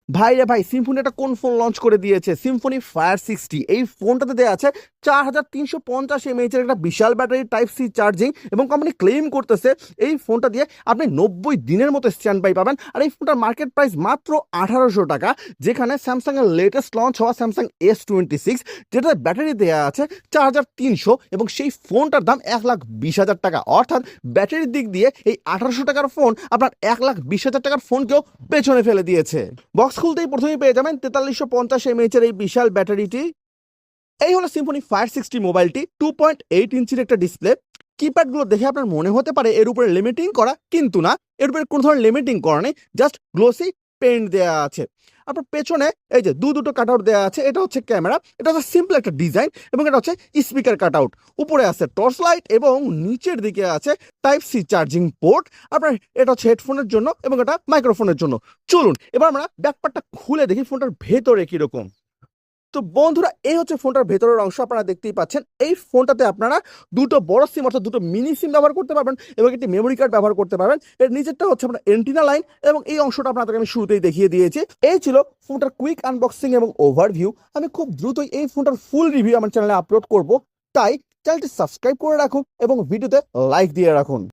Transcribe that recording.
ভাই রে ভাই, সিম্ফনি একটা কোন ফোন লঞ্চ করে দিয়েছে, সিম্ফনি ফায়ার 60। এই ফোনটাতে দেওয়া আছে 4350 mAh একটা বিশাল ব্যাটারি, টাইপ সি চার্জিং, এবং কোম্পানি ক্লেম করতেছে এই ফোনটা দিয়ে আপনি 90 দিনের মতো স্ট্যান্ড বাই পাবেন। আর এই ফোনটার মার্কেট প্রাইস মাত্র 1800 টাকা, যেখানে স্যামসাং এর লেটেস্ট লঞ্চ হওয়া স্যামসাং S26, যেটাতে ব্যাটারি দেওয়া আছে 4300, এবং সেই ফোনটার দাম 1,20,000 টাকা। অর্থাৎ ব্যাটারির দিক দিয়ে এই 1800 টাকার ফোন আপনার 1,20,000 টাকার ফোনকেও পেছনে ফেলে দিয়েছে। বক্স খুলতেই প্রথমেই পেয়ে যাবেন 4350 mAh এর এই বিশাল ব্যাটারিটি। এই হলো সিম্ফনি ফায়ার 60 মোবাইলটি। 2.8 ইঞ্চির একটা ডিসপ্লে। কিপ্যাডগুলো দেখে আপনার মনে হতে পারে এর উপরে লিমিটিং করা, কিন্তু না, এর উপরে কোনো ধরনের লিমিটিং করা নেই, জাস্ট গ্লোসি পেইন্ট দেওয়া আছে। আপনার পেছনে এই যে দুটো কাটআউট দেওয়া আছে, এটা হচ্ছে ক্যামেরা, এটা হচ্ছে সিম্পল একটা ডিজাইন, এবং এটা হচ্ছে স্পিকার কাটআউট। উপরে আছে টর্চ লাইট, এবং নিচের দিকে আছে টাইপ সি চার্জিং পোর্ট। আপনার এটা হচ্ছে হেডফোনের জন্য, এবং এটা মাইক্রোফোনের জন্য। চলুন এবার আমরা ব্যাকপার্টটা খুলে দেখি ফোনটার ভেতরে কিরকম। তো বন্ধুরা, এই হচ্ছে ফোনটার ভেতরের অংশ, আপনারা দেখতেই পাচ্ছেন। এই ফোনটাতে আপনারা দুটো বড় সিম অর্থাৎ দুটো মিনি সিম ব্যবহার করতে পারবেন, এবং একটি মেমোরি কার্ড ব্যবহার করতে পারবেন। এর নিচেরটা হচ্ছে আপনার এন্টিনা লাইন, এবং এই অংশটা আপনাদেরকে আমি শুরুতেই দেখিয়ে দিয়েছি। এই ছিল ফোনটার কুইক আনবক্সিং এবং ওভারভিউ। আমি খুব দ্রুতই এই ফোনটার ফুল রিভিউ আমার চ্যানেলে আপলোড করব, তাই চ্যানেলটি সাবস্ক্রাইব করে রাখুন এবং ভিডিওতে লাইক দিয়ে রাখুন।